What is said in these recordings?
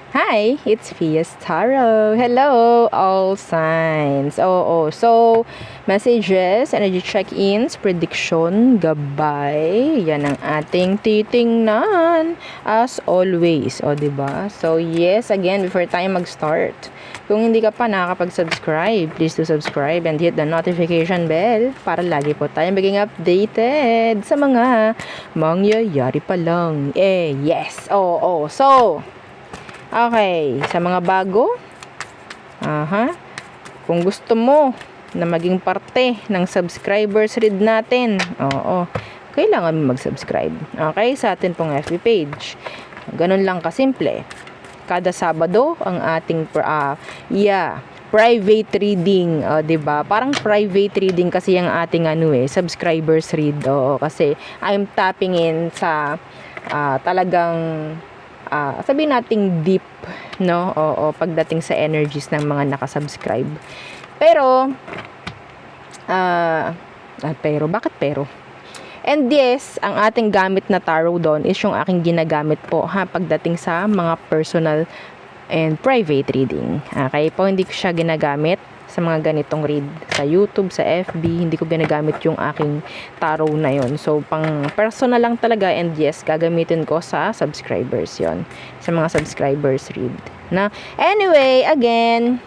Hi, it's Fias Tarot. Hello, all signs. So, messages, energy check-ins, prediction, gabay. Yan ang ating titingnan. As always, diba? So, yes, again, before tayo mag-start, kung hindi ka pa nakakapag-subscribe, please do subscribe and hit the notification bell para lagi po tayong maging updated sa mga mangyayari pa lang. Yes. So, okay, sa mga bago, kung gusto mo na maging parte ng subscribers read natin, kailangan mo mag-subscribe. Okay, sa atin pong FB page. Ganun lang kasimple. Kada Sabado, ang ating private reading, 'di ba? Parang private reading kasi ang ating subscribers read. Kasi I'm tapping in sa talagang sabihin nating deep, no? Pagdating sa energies ng mga nakasubscribe. Pero bakit pero? And yes, ang ating gamit na tarot doon is yung aking ginagamit po pagdating sa mga personal and private reading. Okay po, hindi ko siya ginagamit sa mga ganitong read sa YouTube, sa FB, hindi ko ginagamit yung aking tarot na yon. So, pang personal lang talaga, and yes, gagamitin ko sa subscribers yon, sa mga subscribers read. Anyway, again,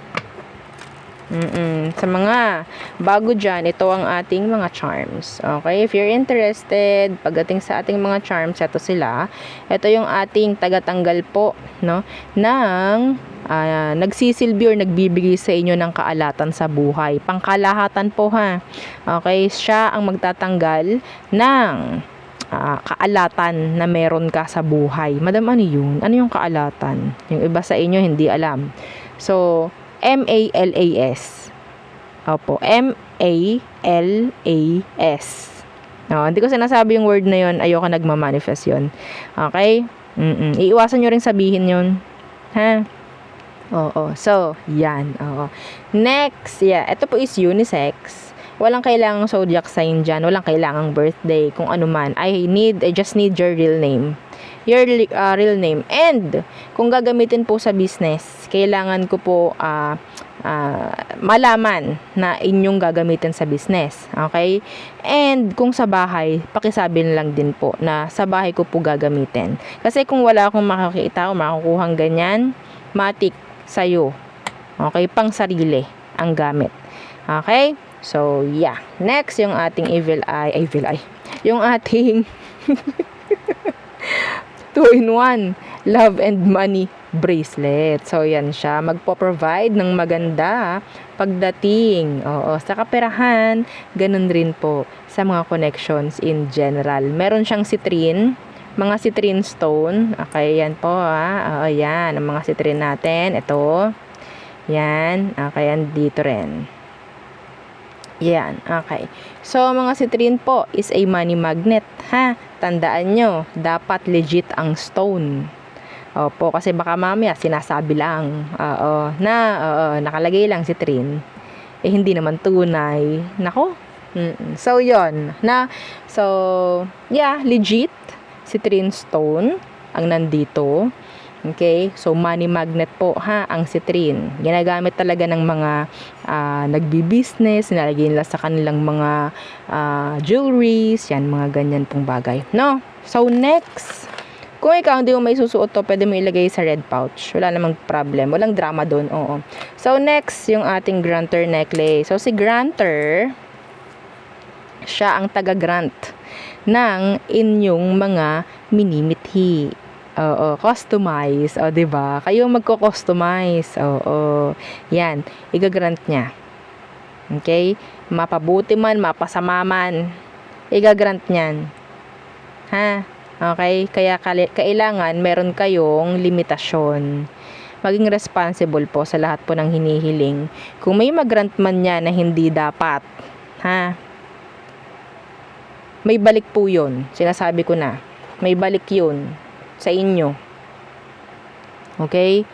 sa mga bago dyan, ito ang ating mga charms. Okay, if you're interested, pagdating sa ating mga charms, ito sila. Ito yung ating tagatanggal po, no, ng nagsisilbi or nagbibigay sa inyo ng kaalatan sa buhay. Pangkalahatan po Okay, siya ang magtatanggal ng kaalatan na meron ka sa buhay. Madam, ano yun? Ano yung kaalatan? Yung iba sa inyo hindi alam. So, M-A-L-A-S. Opo, M-A-L-A-S. Hindi ko sinasabi yung word na yun. Ayoko nagmamanifest yun. Okay? Iiwasan nyo rin sabihin yun. So, yan. Next, ito po is unisex. Walang kailangang zodiac sign dyan. Walang kailangang birthday. Kung ano man. I just need your real name. Your real name. And, kung gagamitin po sa business, kailangan ko po malaman na inyong gagamitin sa business. Okay? And, kung sa bahay, pakisabi lang din po na sa bahay ko po gagamitin. Kasi kung wala akong makakita o makukuhang ganyan, matik sa'yo. Okay? Pang sarili ang gamit. Okay? So, next, yung ating evil eye. Yung ating 2-in-1 love and money bracelet. So, yan siya. Magpo-provide ng maganda pagdating. Sa kaperahan, ganun rin po sa mga connections in general. Meron siyang citrine, mga citrine stone. Okay, yan po yan, ang mga citrine natin. Ito. Yan. Okay, yan dito rin. Yan, okay. So, mga citrine po is a money magnet, Tandaan nyo, dapat legit ang stone. Opo, kasi baka mamaya sinasabi lang, nakalagay lang citrine. Hindi naman tunay. Nako. So, yon. Legit citrine stone ang nandito. Okay? So, money magnet po, ang citrine. Ginagamit talaga ng mga nagbi-business, nilalagay nila sa kanilang mga jewelries, yan, mga ganyan pong bagay. No? So, next, kung ikaw hindi mo may susuot to, pwede mo ilagay sa red pouch. Wala namang problem. Walang drama doon. So, next, yung ating granter necklace. So, si granter, siya ang taga-grant ng inyong mga minimithi. Customize. 'Di ba? Kayo magko-customize. Yan, igagrant niya. Okay? Mapabuti man, mapasama man, igagrant niyan. Okay? Kaya kailangan meron kayong limitasyon. Maging responsible po sa lahat po ng hinihiling. Kung may mag-grant man niya na hindi dapat, may balik po 'yun. Sinasabi ko na. May balik 'yun sa inyo. Okay?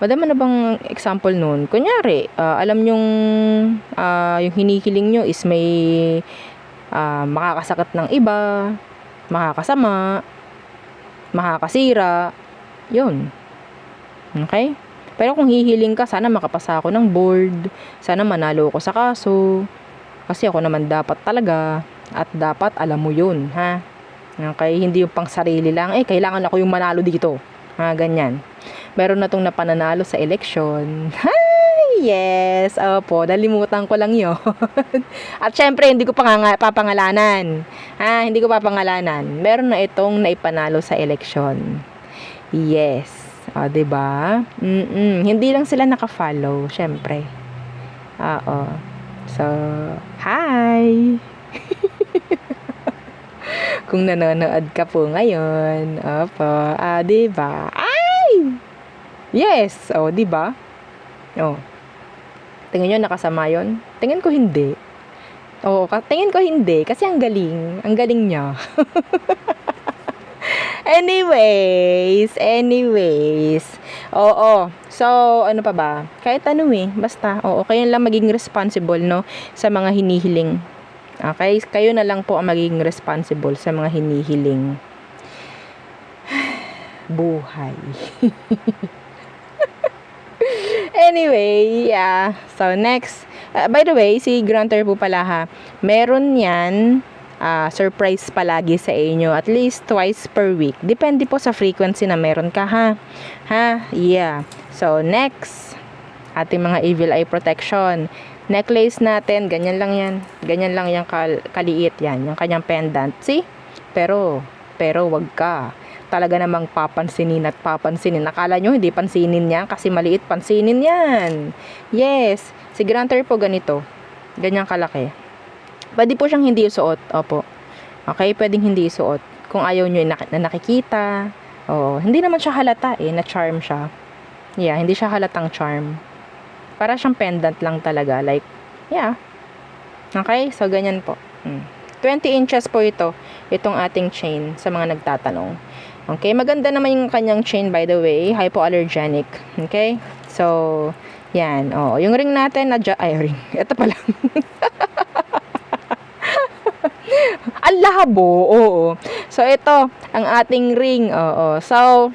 Madama na bang example nun? Kunyari, alam yung hinihiling nyo is may makakasakit ng iba, makakasama, makakasira, yun. Okay? Pero kung hihiling ka, sana makapasa ako ng board, sana manalo ako sa kaso, kasi ako naman dapat talaga, at dapat alam mo yun, ha? Okay? Hindi yung pang sarili lang, kailangan ako yung manalo dito. Ha, ganyan. Meron na tong napananalo sa election. Yes, opo, nalimutan ko lang yun. At syempre, hindi ko papangalanan. Ha, hindi ko papangalanan. Meron na itong naipanalo sa election. Yes. O, diba? Hindi lang sila naka-follow, syempre. Oo. So, hi! Kung nanonood ka po ngayon, opo, diba? Ay! Yes! O, diba? O. Tingin nyo nakasama yon? Tingin ko hindi. Oo, tingin ko hindi. Kasi ang galing. Ang galing niya. Anyways. Oo. So, ano pa ba? Kahit ano basta. Oo, kayo lang maging responsible, no? Sa mga hinihiling. Okay? Kayo na lang po ang maging responsible sa mga hinihiling. Buhay. Anyway, yeah. So, next. By the way, si Grunter po pala ha. Meron yan surprise palagi sa inyo. At least twice per week. Depende po sa frequency na meron ka ha. Ha? Yeah. So, next. Ating mga evil eye protection. Necklace natin. Ganyan lang yan. Ganyan lang yung kaliit yan. Yung kanyang pendant. See? Pero wag ka. Talaga namang papansinin at papansinin. Akala nyo hindi pansinin yan kasi maliit, pansinin yan. Yes. Si Grunter po ganito. Ganyang kalaki. Pwede po siyang hindi isuot. Opo. Okay, pwedeng hindi isuot. Kung ayaw nyo na nakikita. Oo. Hindi naman siya halata na-charm siya. Yeah, hindi siya halatang charm. Para siyang pendant lang talaga. Like, yeah. Okay, so ganyan po. 20 inches po ito. Itong ating chain sa mga nagtatanong. Okay, maganda naman yung kanyang chain, by the way, hypoallergenic. Okay? So, yan. Oh, yung ring natin ring. Ito pala. Ang labo. Oo. So, ito ang ating ring. Oo. So,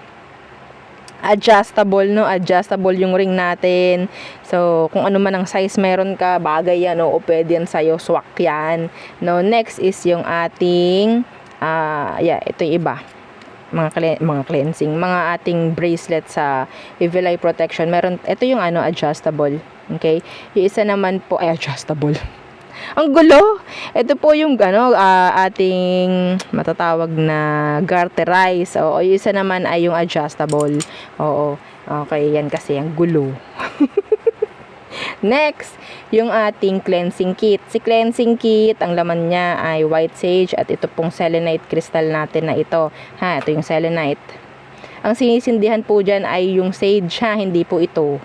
adjustable, no? Adjustable yung ring natin. So, kung ano man ang size meron ka, bagay yan, o pwede yan sa'yo, swak yan. No, next is yung ating, ito yung iba. Mga cleansing, mga ating bracelet sa evil eye protection. Meron, ito yung adjustable. Okay? Yung isa naman po, adjustable. Ang gulo! Ito po yung ating matatawag na garterize. Oo, yung isa naman ay yung adjustable. Oo. Okay, yan kasi ang gulo. Next, yung ating cleansing kit. Si cleansing kit, ang laman niya ay white sage at ito pong selenite crystal natin na ito. Ha, ito yung selenite. Ang sinisindihan po dyan ay yung sage ha, hindi po ito.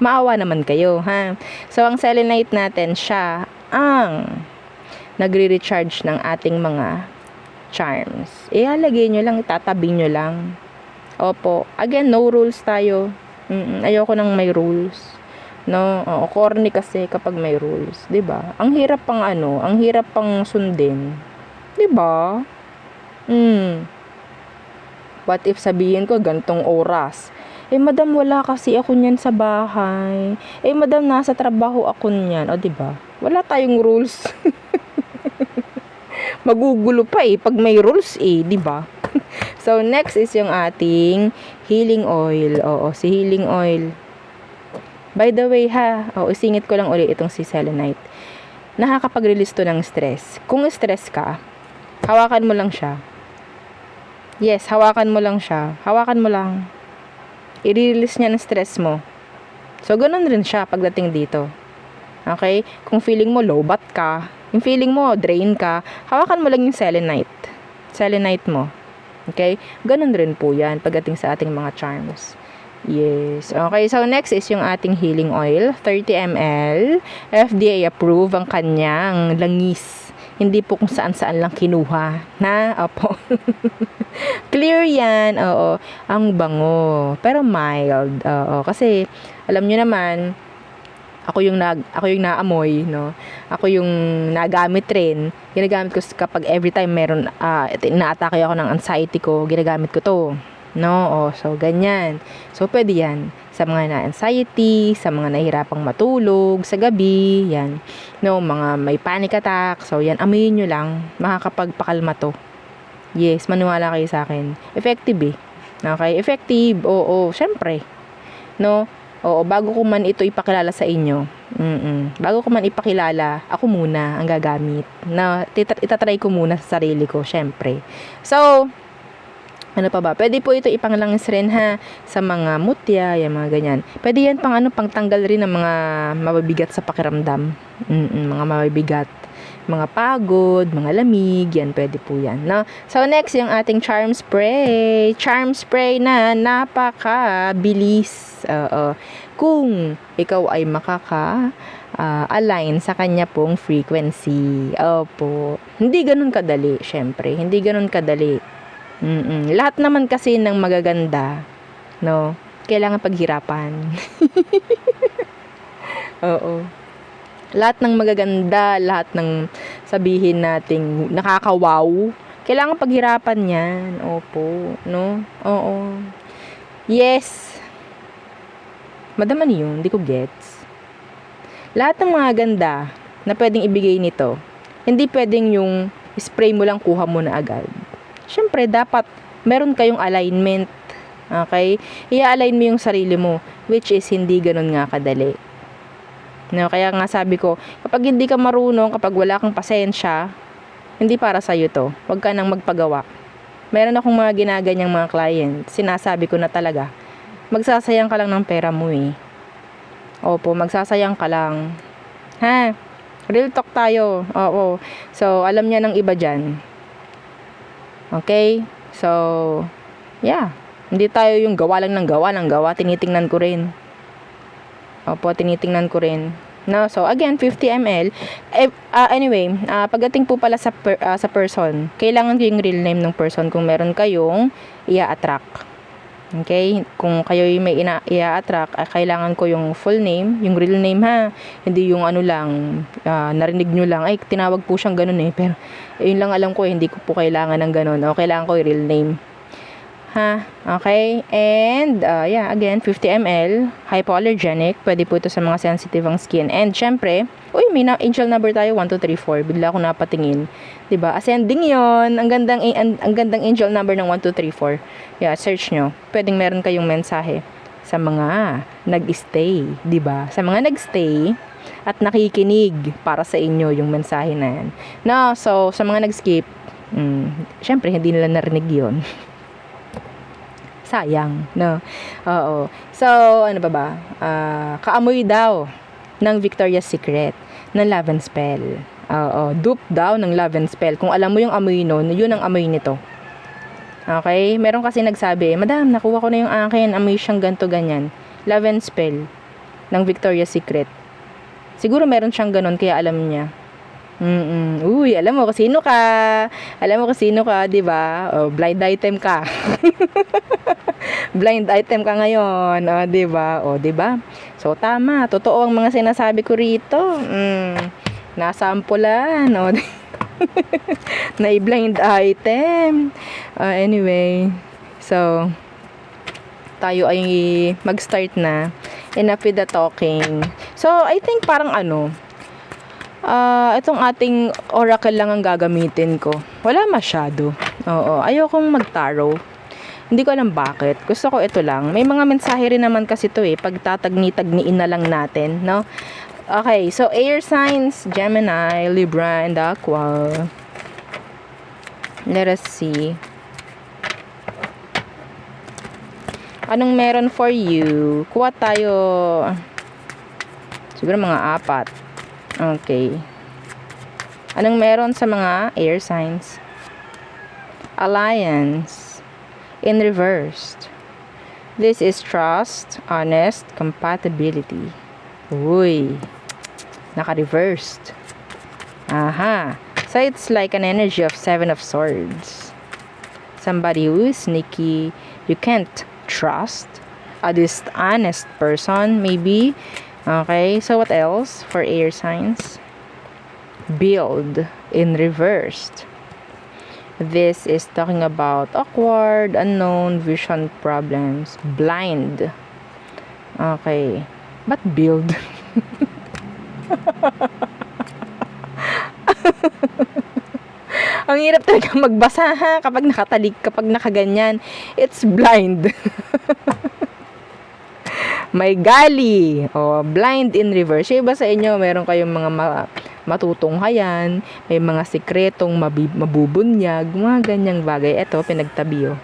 Maawa naman kayo ha. So, ang selenite natin, siya ang nagre-recharge ng ating mga charms. Ihalagay nyo lang, itatabi nyo lang. Opo. Again, no rules tayo. Ayoko nang may rules. No, corny kasi kapag may rules, 'di ba? Ang hirap pang sundin. 'Di ba? What if sabihin ko gantong oras? Madam, wala kasi ako niyan sa bahay. Madam, nasa trabaho ako niyan. O, 'di ba? Wala tayong rules. Magugulo pa pag may rules 'di ba? So, next is yung ating healing oil. Oo, si healing oil. By the way isingit ko lang ulit itong si selenite. Nakakapag-release to ng stress. Kung stress ka, hawakan mo lang siya. Yes, hawakan mo lang siya. Hawakan mo lang. I-release niya ng stress mo. So, ganun rin siya pagdating dito. Okay? Kung feeling mo lowbat ka, yung feeling mo drain ka, hawakan mo lang yung selenite. Selenite mo. Okay? Ganun rin po yan pagdating sa ating mga charms. Yes. Okay, so next is yung ating healing oil, 30 ml. FDA approved ang kanyang langis. Hindi po kung saan-saan lang kinuha. Opo. Clear yan. Oo. Ang bango. Pero mild. Oo. Kasi, alam nyo naman, ako yung naamoy, no? Ako yung nagamit rin. Ginagamit ko kapag every time meron, inaatake ako ng anxiety ko, ginagamit ko to. No? O, so, ganyan. So, pwede yan. Sa mga na-anxiety, sa mga nahihirapang matulog, sa gabi, yan. No, mga may panic attack. So, yan, amuyin nyo lang. Makakapagpakalma to. Yes, maniwala kayo sa akin. Effective eh. Okay? Effective. Oo, syempre. No? Oo, bago ko man ito ipakilala sa inyo. Bago ko man ipakilala, ako muna ang gagamit. Na, itatry ko muna sa sarili ko, syempre. So, ano pa ba? Pwede po ito ipanglangis rin ha sa mga mutya, yung mga ganyan. Pwede yan pang pangtanggal rin ng mga mabibigat sa pakiramdam. Mga mabibigat, mga pagod, mga lamig, yan pwede po yan. No? So next yung ating charm spray. Charm spray na napakabilis. Kung ikaw ay align sa kanya pong frequency. Opo. Hindi ganun kadali, syempre. Hindi ganun kadali. Lahat naman kasi ng magaganda, no, kailangan paghirapan. Oo. Lahat ng magaganda, lahat ng sabihin nating nakakawaw, kailangan paghirapan yan. Opo, no? Oo. Yes. Madam, ano yun? Hindi ko gets. Lahat ng mga ganda na pwedeng ibigay nito, hindi pwedeng yung spray mo lang kuha mo na agad. Siyempre, dapat meron kayong alignment. Okay? I-align mo yung sarili mo, which is hindi ganun nga kadali. No, kaya nga sabi ko, kapag hindi ka marunong, kapag wala kang pasensya, hindi para sa'yo to. Huwag ka nang magpagawa. Meron akong mga ginaganyang mga client, sinasabi ko na talaga, magsasayang ka lang ng pera mo eh. Opo, magsasayang ka lang. Ha? Real talk tayo. Oo. So, alam niya ng iba dyan. Okay? So, yeah. Hindi tayo yung gawa lang ng gawa. Tinitingnan ko rin. Opo, tinitingnan ko rin. No? So, again, 50 ml. Anyway, pagdating po pala sa person, kailangan ko yung real name ng person kung meron kayong i-attract. Okay? Kung kayo may i-attract, kailangan ko yung full name, yung real name ha. Hindi yung ano lang, narinig nyo lang, ay, tinawag po siyang ganun eh. Pero, yun lang alam ko, hindi ko po kailangan ng ganun. O, kailangan ko yung real name. Ha? Okay? And, yeah, again, 50 ml, hypoallergenic. Pwede po ito sa mga sensitive ang skin. And, syempre, may angel number tayo, 1, 2, 3, 4. Bigla ako napatingin. Diba? Ascending yon. Ang gandang angel number ng 1, 2, 3, 4. Yeah, search nyo. Pwedeng meron kayong mensahe sa mga nag-stay. Diba? Sa mga nag-stay at nakikinig para sa inyo yung mensahe na yan. No, so, sa mga nag-skip, syempre, hindi nila narinig yon. Sayang, no? Oo. So, ano ba? Kaamoy daw ng Victoria's Secret ng Love and Spell. Oo. Dupe daw ng Love and Spell. Kung alam mo yung amoy nun, yun ang amoy nito. Okay? Meron kasi nagsabi, Madam, nakuha ko na yung akin. Amoy siyang ganto ganyan. Love and Spell ng Victoria's Secret. Siguro meron siyang ganon, kaya alam niya. Uy, alam mo kung sino ka. Alam mo kung sino ka, di ba? Oh, blind item ka. Blind item ka ngayon, oh, di ba? Oh, di ba? So tama, totoo ang mga sinasabi ko rito. Nasampulan, oh. Na blind item. Anyway, so tayo ay mag-start na. Enough with the talking. So, I think parang itong ating oracle lang ang gagamitin ko. Wala masyado. Oo, ayokong mag-tarot. Hindi ko alam bakit. Gusto ko ito lang. May mga mensahe rin naman kasi ito eh. Pagtatagni-tagniin na lang natin, no? Okay, so air signs, Gemini, Libra, and Aqua. Let us see. Anong meron for you? Kuha tayo. Siguro mga 4. Okay. Anong meron sa mga air signs? Alliance. In reversed. This is trust, honest, compatibility. Uy. Naka-reversed. Aha. So, it's like an energy of 7 of Swords. Somebody who is sneaky. You can't trust. A dishonest person, maybe. Okay, so what else for air signs? Build in reversed. This is talking about awkward, unknown, vision problems, blind. Okay. But build? Ang hirap talaga magbasa ha, kapag nakatalig, kapag nakaganyan. It's blind. May gali. O, blind in reverse. Yung iba sa inyo, meron kayong mga matutunghayan, may mga sikretong mabubunyag, mga ganyang bagay. Ito, pinagtabi, oh.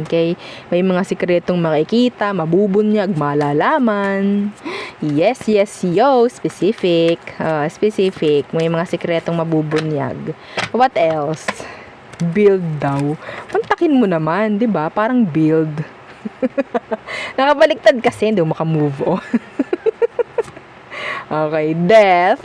Okay? May mga sikretong makikita, mabubunyag, malalaman. Yes, yo. Specific. Specific. May mga sikretong mabubunyag. What else? Build daw. Pantakin mo naman, di ba? Parang build. Nakabaliktad kasi, hindi mo makamove on. Okay, death.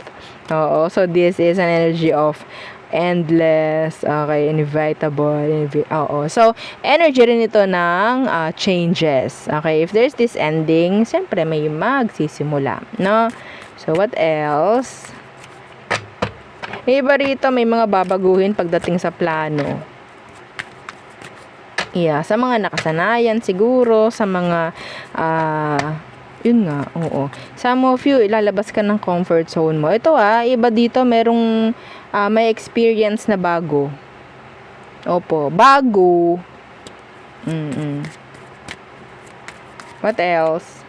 Oo, so this is an energy of endless, okay, inevitable, oo. So, energy rin ito ng changes. Okay, if there's this ending, siyempre may magsisimula, no? So, what else? Iba rito, may mga babaguhin pagdating sa plano. Yeah, sa mga nakasanayan siguro, sa mga yun nga, oo. Some of you, ilalabas ka ng comfort zone mo. Ito iba dito, merong may experience na bago. Opo, bago. What else?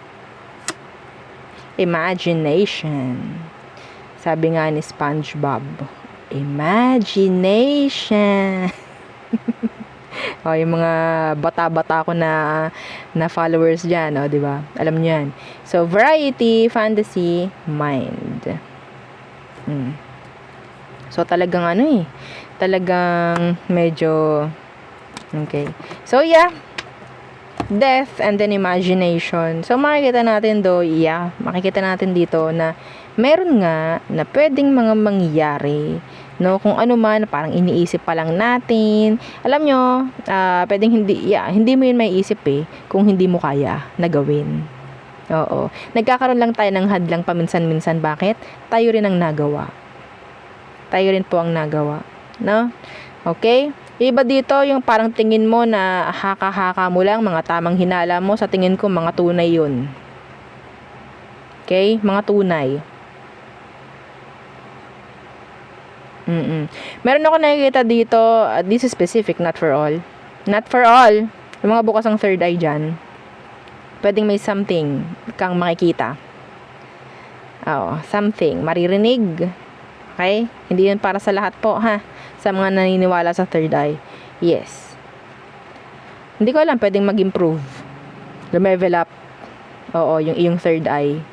Imagination. Sabi nga ni SpongeBob, imagination. Yung mga bata-bata ko na followers dyan, di ba? Alam niyo yan. So, variety, fantasy, mind. So, talagang talagang medyo, okay. So, yeah. Death and then imagination. So, makikita natin dito na meron nga na pwedeng mga mangyayari, no, kung ano man, parang iniisip pa lang natin. Alam nyo, pwedeng hindi mo yun maiisip kung hindi mo kaya na gawin. Oo. Nagkakaroon lang tayo ng hadlang paminsan-minsan. Bakit? Tayo rin ang nagawa. Tayo rin po ang nagawa. No? Okay? Iba dito, yung parang tingin mo na haka-haka mo lang, mga tamang hinala mo, sa tingin ko, mga tunay yun. Okay? Mga tunay. Meron ako nakikita dito, this is specific, not for all. Not for all. Yung mga bukas ang third eye dyan, pwedeng may something kang makikita. Something. Maririnig. Okay? Hindi yun para sa lahat po, ha? Sa mga naniniwala sa third eye. Yes. Hindi ko alam, pwedeng mag-improve. Lumevel up. Oo, yung iyong third eye.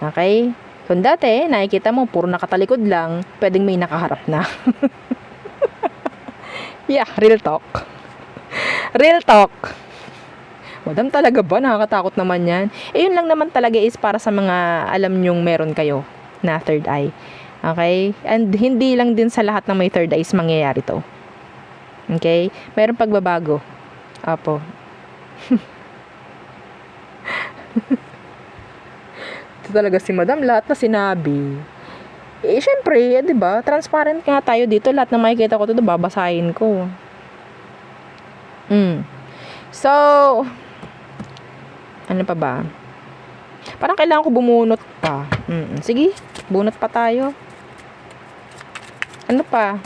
Okay? Kung dati, nakikita mo, puro nakatalikod lang, pwedeng may nakaharap na. Yeah, real talk. Real talk. Madam, talaga ba? Nakakatakot naman yan. Yun lang naman talaga is para sa mga alam nyong meron kayo na third eye. Okay? And hindi lang din sa lahat ng may third eye is mangyayari to. Okay? Meron pagbabago. Apo. Ito talaga si Madam, lahat na sinabi. Syempre, 'di ba? Transparent nga tayo dito, lahat na makikita ko dito babasahin ko. So, ano pa ba? Parang kailangan ko bumunot pa. Sige, bunot pa tayo. Ano pa?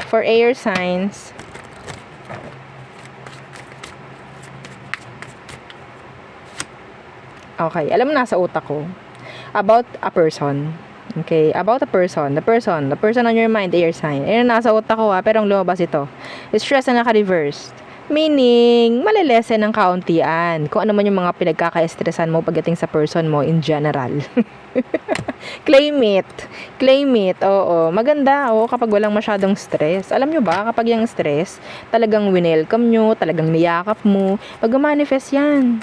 For air signs. Okay, alam mo nasa utak ko. About a person. Okay, about a person. The person on your mind, air sign. Ayun, nasa utak ko pero ang lumabas ito. Stress na naka-reversed. Meaning, malilesen ng kauntian. Kung ano man yung mga pinagkaka-stressan mo pagdating sa person mo in general. Claim it. Claim it. Oo. Maganda. Oo, kapag walang masyadong stress. Alam nyo ba, kapag yung stress, talagang winelcome nyo, talagang niyakap mo, mag-manifest yan.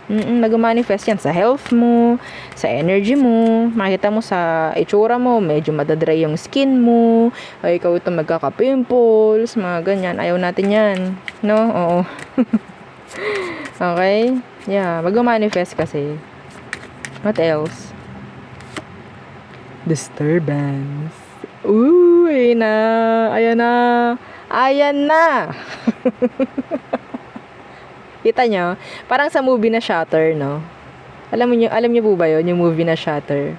Nag-manifest yan sa health mo, sa energy mo, makita mo sa itsura mo, medyo madadry yung skin mo, ay ikaw itong magkaka-pimples, mga ganyan. Ayaw natin yan. No? Oo. Okay? Yeah, mag-manifest kasi. What else? Disturbance. Uy, na. Ayan na. Ayan na. Kita nyo? Parang sa movie na Shutter, no? Alam niyo po ba yun? Yung movie na Shutter.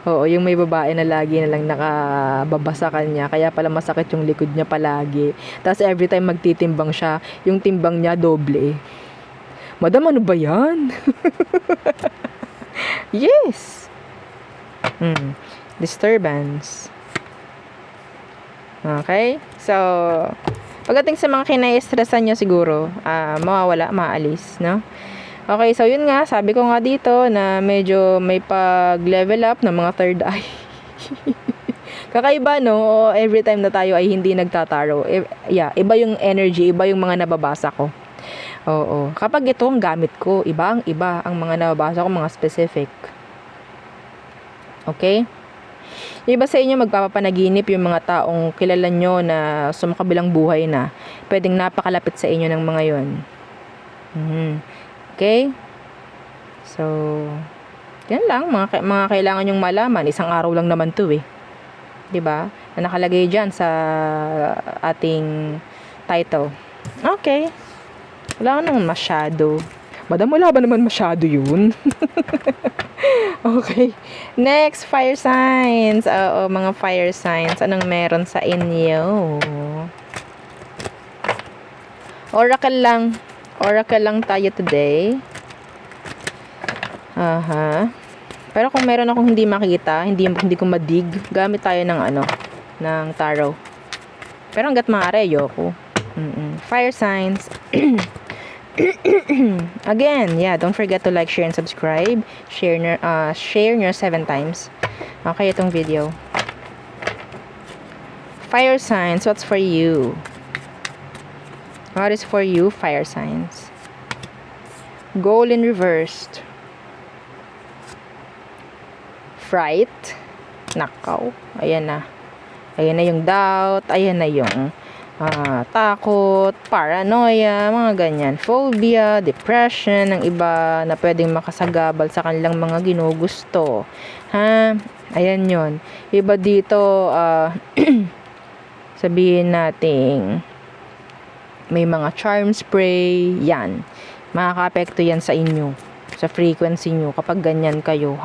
Oo, yung may babae na lagi na lang nakababa sa kanya. Kaya pala masakit yung likod niya palagi. Tapos every time magtitimbang siya, yung timbang niya doble. Madam, ano ba yan? Yes! Disturbance. Okay? So, pagdating sa mga kinai-stressan nyo siguro, mawawala, maalis, no? Okay, so yun nga, sabi ko nga dito na medyo may pag-level up ng mga third eye. Kakaiba, no? Every time na tayo ay hindi nagtataro. Iba yung energy, iba yung mga nababasa ko. Oo. Kapag ito ang gamit ko, iba ang mga nababasa ko, mga specific. Okay? Iba sa inyo magpapanaginip yung mga taong kilala nyo na sumakabilang buhay na. Pwedeng napakalapit sa inyo ng mga yon. Okay? So, yan lang. Mga kailangan nyong malaman. Isang araw lang naman to eh. 'Di ba? Na nakalagay dyan sa ating title. Okay. Wala naman masyado. Madam, wala ba naman masyado yun? Okay. Next, fire signs. Oo, mga fire signs. Anong meron sa inyo? Oracle lang. Oracle lang tayo today. Pero kung meron akong hindi makita, hindi ko madig, gamit tayo ng tarot. Pero hanggat maaari, ayoko. Fire signs. Again, don't forget to like, share, and subscribe. Share nyo 7 times. Okay, itong video. Fire signs, what's for you? What is for you, fire signs? Goal in reversed. Fright. Nakaw. Ayan na. Ayan na yung doubt. Ayan na yung takot, paranoia, mga ganyan. Phobia, depression, ng iba na pwedeng makasagabal sa kanilang mga ginugusto. Ayan yon. Iba dito, sabihin nating may mga charm spray, yan. Makaka-apekto yan sa inyo, sa frequency nyo kapag ganyan kayo,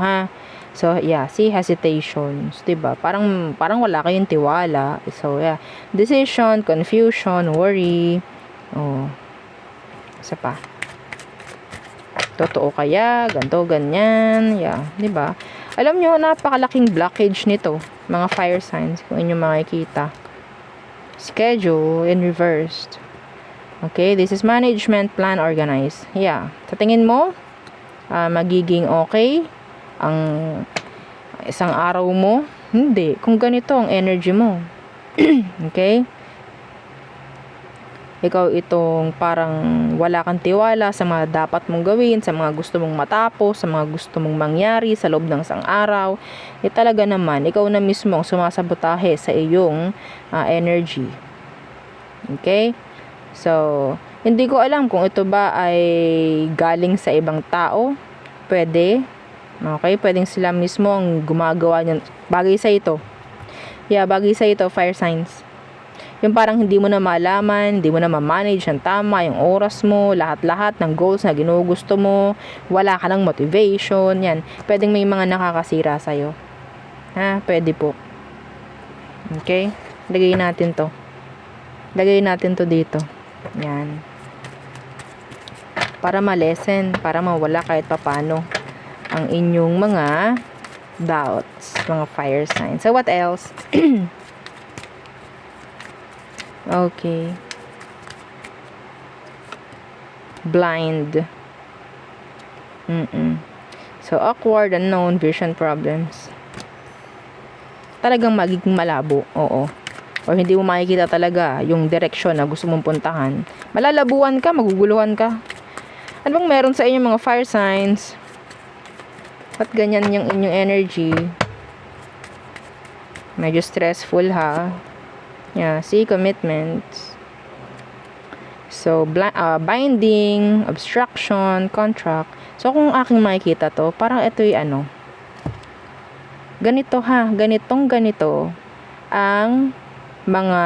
So, see, hesitations, 'di ba? Parang wala kayong tiwala. So, decision, confusion, worry. Isa pa. Totoo kaya, ganto, ganyan, 'di ba? Alam nyo, napakalaking blockage nito, mga fire signs, kung inyo makikita. Schedule in reversed. Okay, this is management plan organized. Sa tingin mo, magiging okay ang isang araw mo? Hindi. Kung ganito ang energy mo. Okay? Ikaw itong parang wala kang tiwala sa mga dapat mong gawin, sa mga gusto mong matapos, sa mga gusto mong mangyari sa loob ng isang araw. Talaga naman, ikaw na mismo ang sumasabotahe sa iyong energy. Okay? So, hindi ko alam kung ito ba ay galing sa ibang tao. Pwede. Okay, pwedeng sila mismo ang gumagawa niyan. Bagay sa ito. Bagay sa ito, fire signs. Yung parang hindi mo na malaman, hindi mo na ma-manage ng tama, yung oras mo, lahat-lahat ng goals na ginugusto mo, wala ka ng motivation, yan. Pwedeng may mga nakakasira sa'yo. Pwede po. Okay? Lagay natin to. Lagay natin to dito. Yan. Para ma-lessen, para mawala kahit papano ang inyong mga doubts, mga fire signs. So, what else? Okay. Blind. So, awkward, unknown, vision problems. Talagang magiging malabo, oo. Or hindi mo makikita talaga yung direksyon na gusto mong puntahan. Malalabuan ka, maguguluhan ka. Ano bang meron sa inyong mga fire signs? Ba't ganyan yung inyong energy? Medyo stressful, see, commitments. So, binding, obstruction, contract. So, kung aking makikita to, parang ito'y ganito, ganitong ganito. ang mga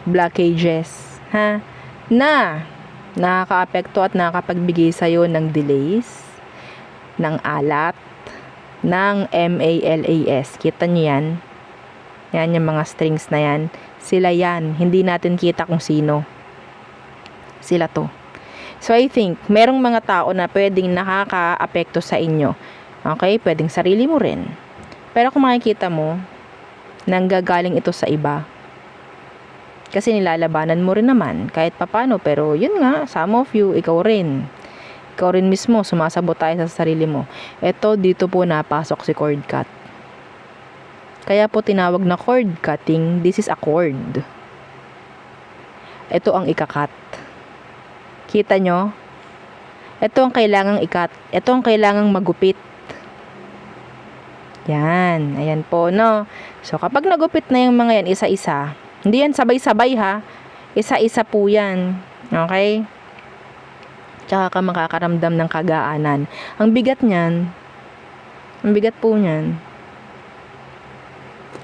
blockages, ha, na nakakaapekto at nakakapagbigay sa'yo ng delays, ng alat, ng MALAS. Kita nyo yan? Yan yung mga strings na yan. Sila yan. Hindi natin kita kung sino. Sila to. So, I think, merong mga tao na pwedeng nakakaapekto sa inyo. Okay? Pwedeng sarili mo rin. Pero kung makikita mo, nanggagaling ito sa iba. Kasi nilalabanan mo rin naman, kahit papano. Pero, yun nga, some of you, ikaw rin. Ikaw rin mismo, sumasabotay sa sarili mo. Ito, dito po napasok si cord cut. Kaya po tinawag na cord cutting, this is a cord. Ito ang ikakat. Kita nyo? Ito ang kailangang ikat. Ito ang kailangang magupit. Yan. Ayan po, no? So, kapag nagupit na yung mga yan, isa-isa, hindi yan sabay-sabay, ha? Isa-isa po yan. Okay? Tsaka ka makakaramdam ng kagaanan. Ang bigat niyan. Ang bigat po niyan.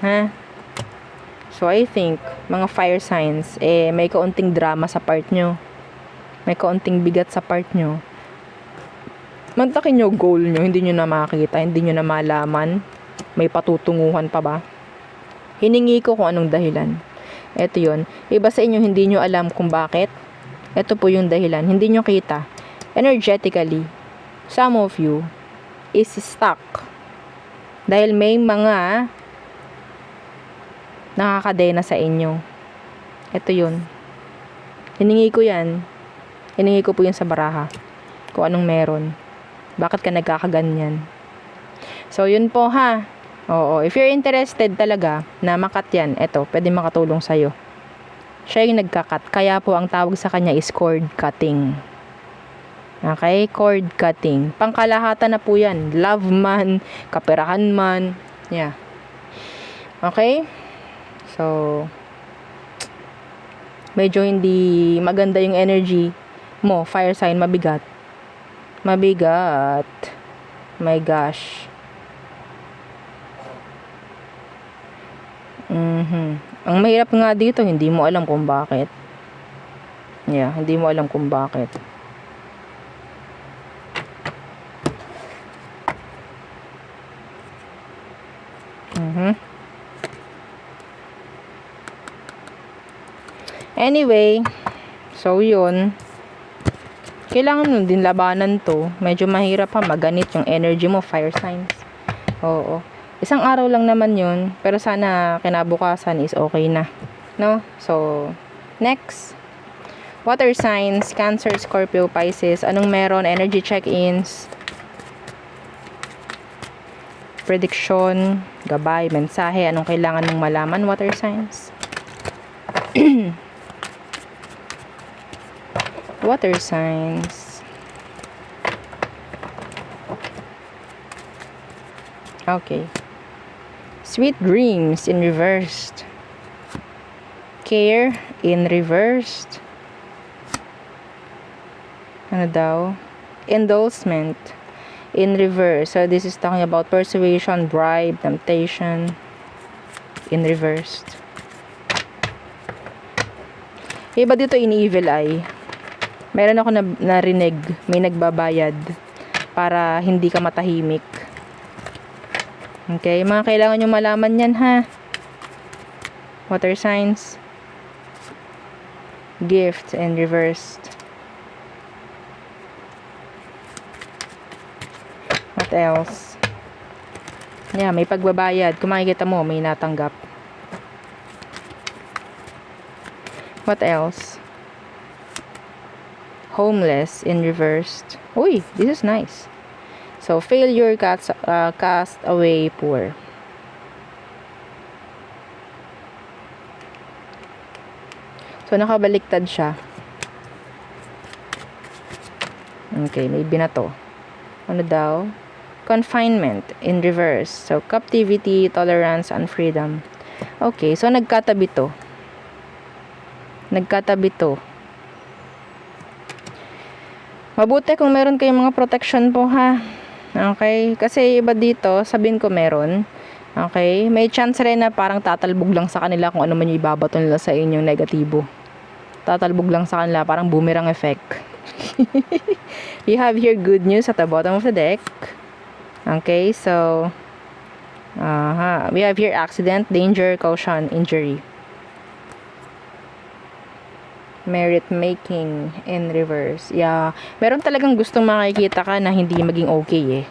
Ha? So, I think, mga fire signs, may kaunting drama sa part nyo. May kaunting bigat sa part nyo. Mantakin nyo goal nyo, hindi nyo na makakita, hindi nyo na malaman. May patutunguhan pa ba? Hiningi ko kung anong dahilan. Ito yun. Iba sa inyo, hindi nyo alam kung bakit. Ito po yung dahilan. Hindi nyo kita. Energetically, some of you is stuck. Dahil may mga nakakadena sa inyo. Ito yun. Hiningi ko yan. Hiningi ko po yun sa baraha. Kung anong meron. Bakit ka nagkakaganyan? So, yun po ha. Oo, if you're interested talaga na makat yan, eto, pwede makatulong sa'yo. Siya yung nagkakat. Kaya po ang tawag sa kanya is cord cutting. Okay? Cord cutting. Pangkalahatan na po yan. Love man, kaperahan man. Yeah. Okay? So, medyo hindi maganda yung energy mo. Fire sign, mabigat. Mabigat. My gosh. Ang mahirap nga dito, hindi mo alam kung bakit. Yeah, hindi mo alam kung bakit. Anyway, so yun. Kailangan nun din labanan to. Medyo mahirap pa maganit yung energy mo, fire signs. Oo. Isang araw lang naman yun, pero sana kinabukasan is okay na. No? So, next. Water signs, Cancer, Scorpio, Pisces. Anong meron? Energy check-ins. Prediction, gabay, mensahe. Anong kailangan mong malaman? Water signs. Water signs. Okay. Sweet dreams in reversed. Care in reversed. Ano daw? Endorsement in reverse. So this is talking about persuasion, bribe, temptation in reversed. Iba dito in evil eye. Meron ako narinig, may nagbabayad para hindi ka matahimik. Okay, mga kailangan nyo malaman yan ha. Water signs. Gift and reversed. What else? Yeah, may pagbabayad. Kung makikita mo, may natanggap. What else? Homeless in reversed. Uy, this is nice. So, failure, cast away, poor. So, nakabaliktad siya. Okay, may binato. Ano daw? Confinement in reverse. So, captivity, tolerance, and freedom. Okay, so nagkatabi to. Nagkatabi to. Mabuti kung meron kayong mga protection po ha. Okay? Kasi iba dito, sabihin ko meron. Okay? May chance rin na parang tatalbog lang sa kanila kung ano man yung ibabato nila sa inyong negatibo. Tatalbog lang sa kanila, parang boomerang effect. You have here good news at the bottom of the deck. Okay, so we have here accident, danger, caution, injury. Merit making in reverse. Yeah, meron talagang gustong makikita ka na hindi maging okay eh.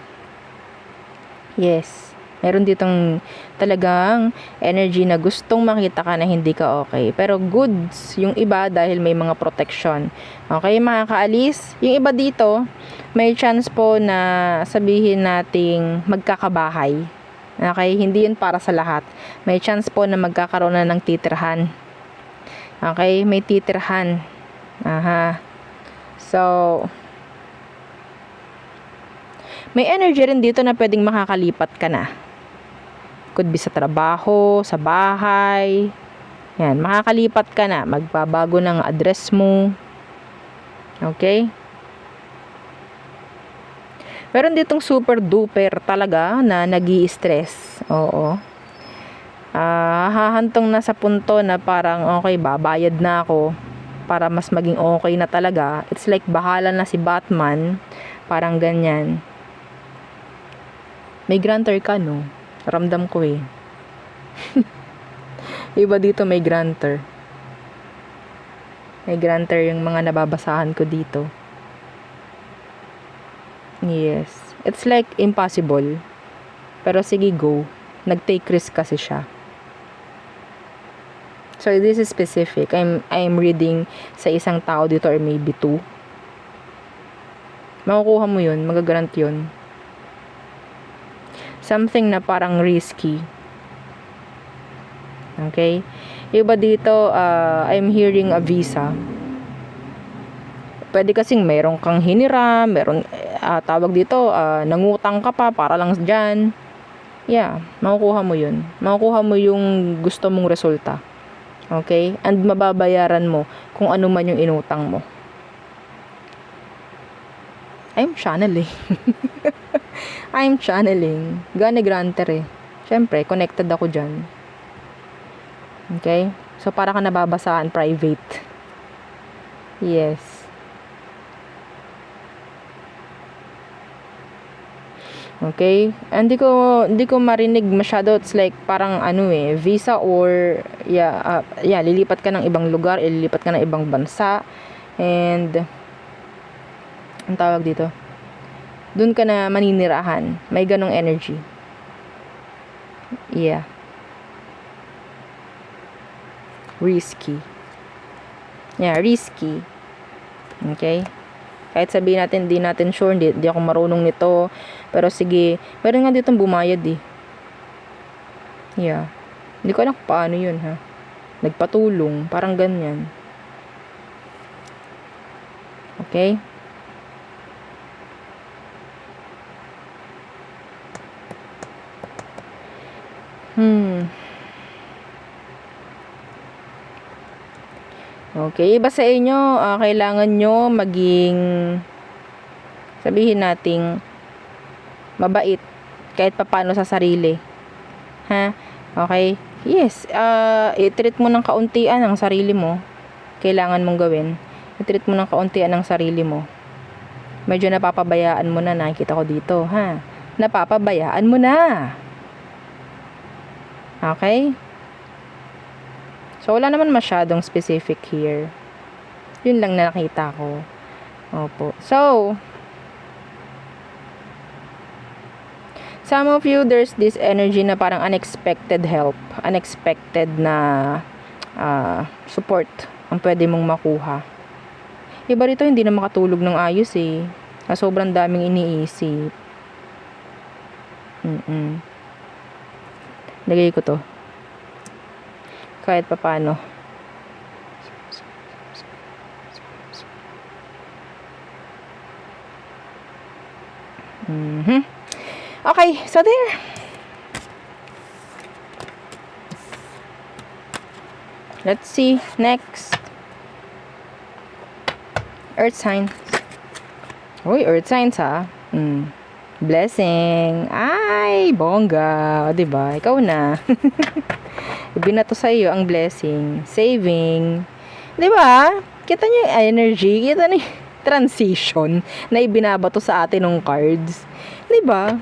Yes. Meron ditong talagang energy na gustong makita ka na hindi ka okay. Pero goods yung iba dahil may mga protection. Okay, makakaalis. Yung iba dito, may chance po na sabihin nating magkakabahay. Okay, hindi yun para sa lahat. May chance po na magkakaroon na ng titirhan. Okay, may titirhan. Aha. So, may energy rin dito na pwedeng makakalipat ka na. Could be sa trabaho, sa bahay. Yan, makakalipat ka na. Magbabago ng address mo. Okay? Meron ditong super duper talaga na nag-i-stress. Oo. Hahantong na sa punto na parang okay, babayad na ako para mas maging okay na talaga. It's like bahala na si Batman. Parang ganyan. May grantor ka, no? Ramdam ko eh. Iba dito may grantor. May grantor yung mga nababasahan ko dito. Yes. It's like impossible. Pero sige, go. Nag-take risk kasi siya. So this is specific. I'm reading sa isang tao dito or maybe two. Makukuha mo yun. Magagrant yun. Something na parang risky. Okay? Iba dito, I'm hearing a visa. Pwede kasing meron kang hiniram, meron, tawag dito, nangutang ka pa para lang dyan. Yeah, makukuha mo yun. Makukuha mo yung gusto mong resulta. Okay? And mababayaran mo kung ano man yung inutang mo. I'm channeling. I'm channeling. Gane granter eh. Siyempre, connected ako dyan. Okay? So, para ka nababasaan private. Yes. Okay? Hindi ko marinig masyado. It's like parang visa or lilipat ka ng ibang lugar, lilipat ka ng ibang bansa. And ang tawag dito, dun ka na maninirahan. May ganong energy. Yeah. Risky. Yeah, risky. Okay? Kahit sabihin natin, di natin sure, di ako marunong nito. Pero sige, meron nga ditong bumayad eh. Yeah. Hindi ko alam kung paano yun, ha. Nagpatulong, parang ganyan. Okay? Okay, iba sa inyo, kailangan nyo maging, sabihin nating, mabait, kahit papano sa sarili. Ha? Okay? Yes, i-treat mo ng kauntian ang sarili mo. Kailangan mong gawin. I-treat mo ng kauntian ang sarili mo. Medyo napapabayaan mo na, nakikita ko dito, ha? Napapabayaan mo na. Okay? So, wala naman masyadong specific here. Yun lang na nakita ko. Opo. So, some of you, there's this energy na parang unexpected help. Unexpected na support ang pwede mong makuha. Iba rito, hindi na makatulog ng ayos eh. Sobrang daming iniisip. Lagay ko to. Kahit papano. Okay, so there. Let's see. Next. Earth signs. Uy, earth signs ha. Blessing. Ay, bongga. O, diba? Ikaw na. Binato sa iyo ang blessing. Saving. Diba? Kita niyo yung energy. Kita niyo yung transition na ibinabato sa atin ng cards. Diba?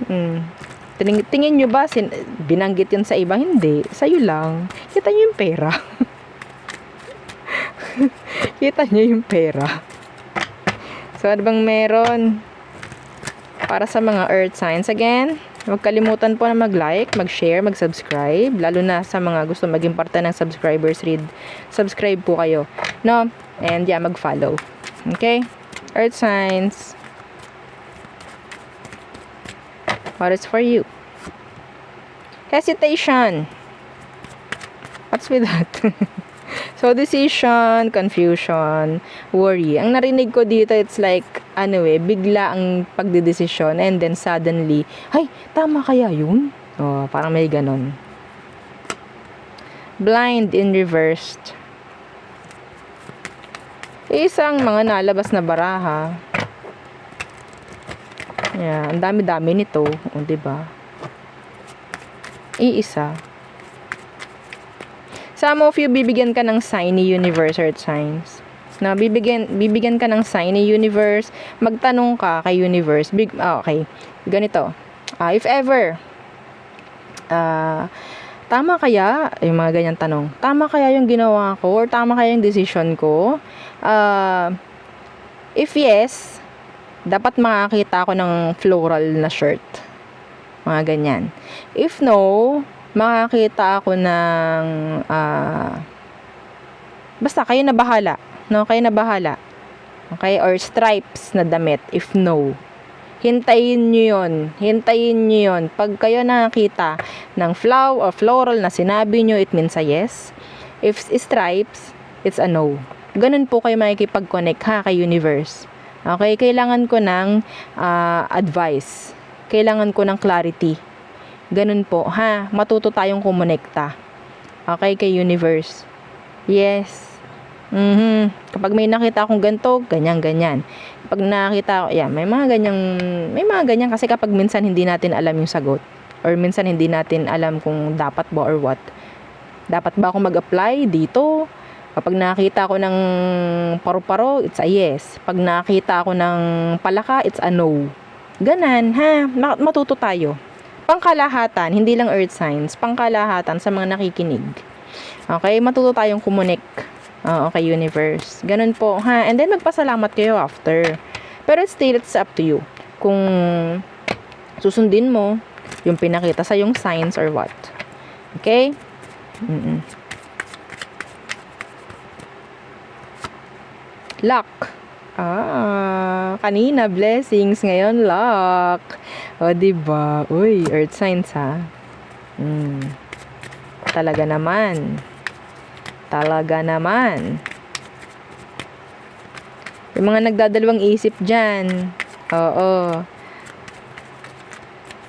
Tingin nyo ba, binanggit yun sa iba? Hindi. Sa'yo lang. Kita nyo yung pera. Kita nyo yung pera. So, ano bang meron? Para sa mga earth signs. Again, huwag kalimutan po na mag-like, mag-share, mag-subscribe. Lalo na sa mga gusto maging parte ng subscribers read. Subscribe po kayo. No? And yeah, mag-follow. Okay? Earth signs. What is for you? Hesitation. What's with that? So, decision, confusion, worry. Ang narinig ko dito, it's like, bigla ang pagdedesisyon and then suddenly, ay, tama kaya yun? Oh, parang may ganon. Blind in reversed. Isang mga nalabas na baraha. Yeah, ang dami-dami nito, o, diba? Iisa. Some of you, bibigyan ka ng sign ni universe, earth signs. Na bibigyan ka ng sign ni universe. Magtanong ka kay universe. Okay. Ganito. If ever, tama kaya, yung mga ganyan tanong, tama kaya yung ginawa ko? Or tama kaya yung decision ko? If yes, dapat makakita ako ng floral na shirt. Mga ganyan. If no, makakita ako ng basta kayo na bahala, no? Kayo na bahala. Okay? Or stripes na damit if no. Hintayin nyo yun. Pag kayo nakakita ng floral na sinabi nyo, it means a yes. If stripes, it's a no. Ganun po kayo makikipag-connect kay universe. Okay? Kailangan ko ng advice. Kailangan ko ng clarity. Ganun po, matuto tayong kumonekta. Okay, kay universe. Yes. Kapag may nakita akong ganito, ganyan. Kapag nakita ko, may mga ganyan kasi kapag minsan hindi natin alam yung sagot. Or minsan hindi natin alam kung dapat ba or what. Dapat ba ako mag-apply dito? Kapag nakita ko ng paru-paro, it's a yes. Pag nakita ko ng palaka, it's a no. Ganan, matuto tayo. Pangkalahatan, hindi lang earth signs, pangkalahatan sa mga nakikinig. Okay, matuto tayong kumonek. Okay, universe. Ganun po, And then, magpasalamat kayo after. Pero still, it's up to you. Kung susundin mo yung pinakita sa yung signs or what. Okay? Luck. Kanina, blessings. Ngayon, luck. O, diba? Uy, earth signs, Talaga naman. Yung mga nagdadalawang isip dyan. Oo.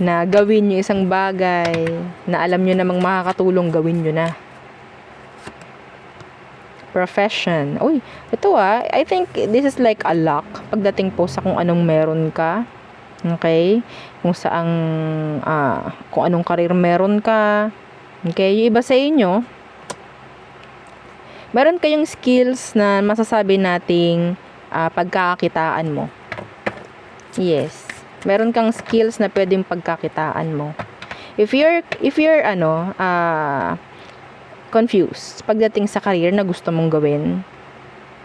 Na gawin nyo isang bagay. Na alam nyo namang makakatulong, gawin nyo na. Profession. Uy, ito I think this is like a luck. Pagdating po sa kung anong meron ka. Okay? Kung anong career meron ka. Okay? Yung iba sa inyo, meron kayong skills na masasabi nating pagkakakitaan mo. Yes. Meron kang skills na pwedeng pagkakitaan mo. If you're confused pagdating sa career na gusto mong gawin,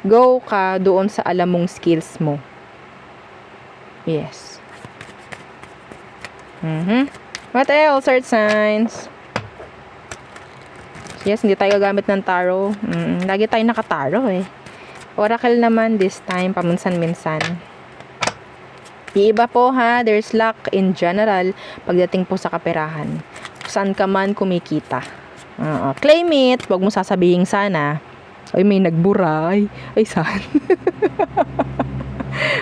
go ka doon sa alam mong skills mo. Yes. What else, earth signs? Yes, hindi tayo gagamit ng tarot. Lagi tayo naka-tarot Oracle naman this time, paminsan-minsan. Iba po there's luck in general pagdating po sa kaperahan. Saan ka man kumikita. Claim it, wag mo sasabihin sana. Ay, may nagbura. Ay saan?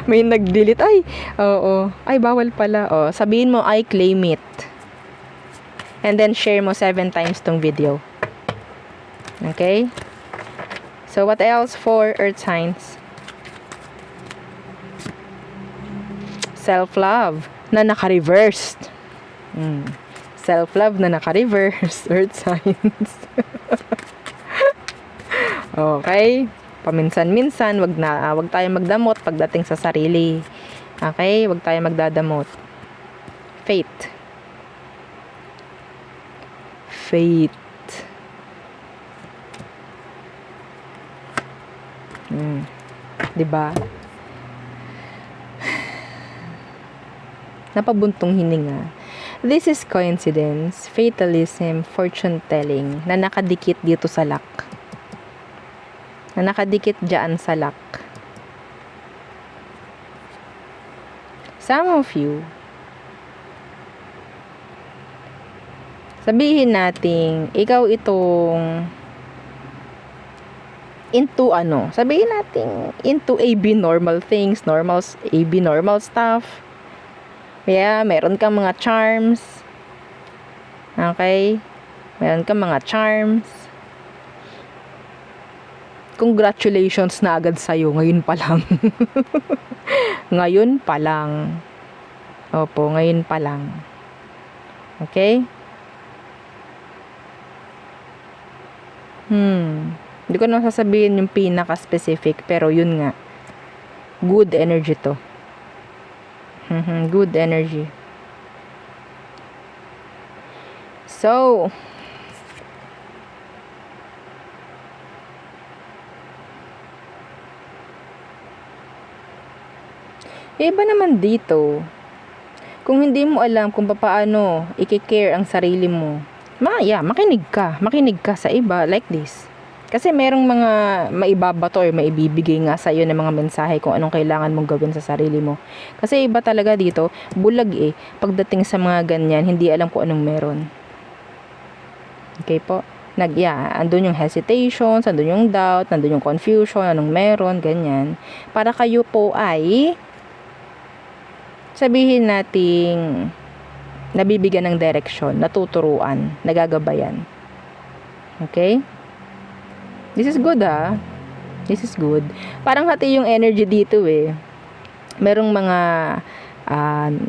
May nag-delete. Oo. Ay, bawal pala. Sabihin mo, I claim it. And then, share mo 7 times tong video. Okay? So, what else for earth signs? Self-love. na naka-reversed. Self-love na naka-reverse. Earth signs. Okay? Paminsan-minsan, wag tayo magdamot pagdating sa sarili. Okay? Wag tayo magdadamot. Faith. Faith. 'Di ba? Napabuntong hininga. This is coincidence, fatalism, fortune telling na nakadikit dito sa luck. Na nakadikit diyan sa luck. Some of you, sabihin nating ikaw itong into sabihin natin into AB normal things, AB normal stuff. Yeah, meron kang mga charms. Okay? Meron kang mga charms. Congratulations na agad sa'yo, ngayon pa lang. Ngayon pa lang. Opo, ngayon pa lang. Okay? Hindi ko na sasabihin yung pinaka-specific, pero yun nga. Good energy to. Good energy. So, iba naman dito. Kung hindi mo alam kung paano i-care ang sarili mo, makinig ka sa iba like this. Kasi merong mga maibabato or maibibigay nga sa iyo ng mga mensahe kung anong kailangan mong gawin sa sarili mo. Kasi iba talaga dito, bulag pagdating sa mga ganyan, hindi alam kung anong meron. Okay po? Andun yung hesitations, andun yung doubt, andun yung confusion, anong meron, ganyan. Para kayo po ay sabihin nating nabibigyan ng direksyon, natuturuan, nagagabayan. Okay? This is good This is good. Parang hati yung energy dito Merong mga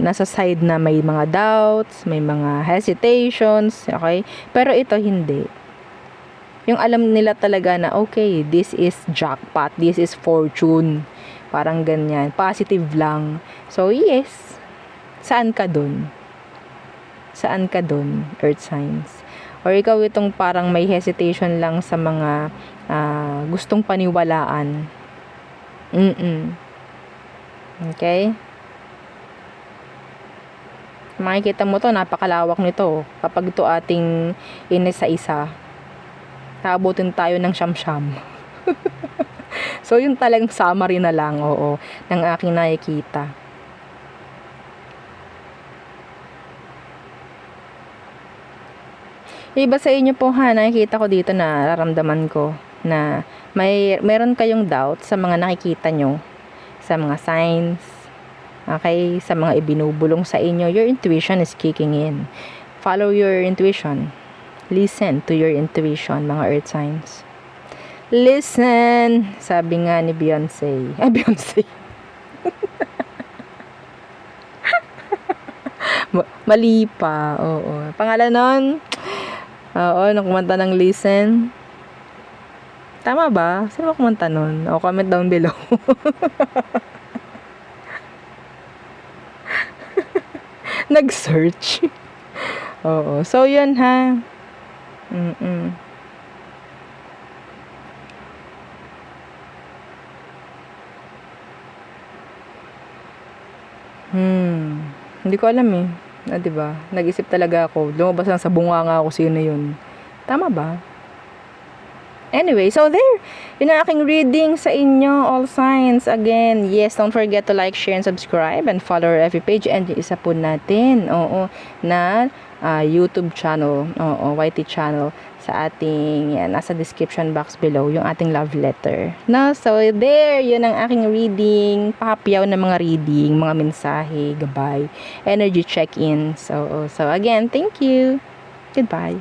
nasa side na may mga doubts, may mga hesitations, okay? Pero ito hindi. Yung alam nila talaga na okay, this is jackpot, this is fortune. Parang ganyan, positive lang. So yes, saan ka dun? Saan ka dun, Earth signs? Or ikaw itong parang may hesitation lang sa mga gustong paniwalaan. Okay? Makikita mo to, napakalawak nito. Kapag ito ating inisa-isa, naabutin tayo ng siyam-siyam. So, yun talagang summary na lang, ng aking nakikita. Iba sa inyo po nakikita ko dito na nararamdaman ko na meron kayong doubt sa mga nakikita nyo, sa mga signs, okay, sa mga ibinubulong sa inyo. Your intuition is kicking in. Follow your intuition. Listen to your intuition, mga earth signs. Listen, sabi nga ni Beyonce. Beyonce. Mali pa, Pangalan nun? Nung kumanta ng Listen. Tama ba? Sino kumanta nun? Comment down below. Nag-search. So, yun Hindi ko alam diba? Nag-isip talaga ako. Lumabas lang sa bunganga ako sino yun. Tama ba? Anyway, so there. Yun ang aking reading sa inyo, all signs. Again, yes, don't forget to like, share, and subscribe, and follow our FB page. And yung isa po natin, na YouTube channel, YT channel sa ating, nasa description box below, yung ating love letter. No? So, there, yun ang aking reading. Pahapyaw na mga reading, mga mensahe, gabay, energy check-in. So again, thank you. Goodbye.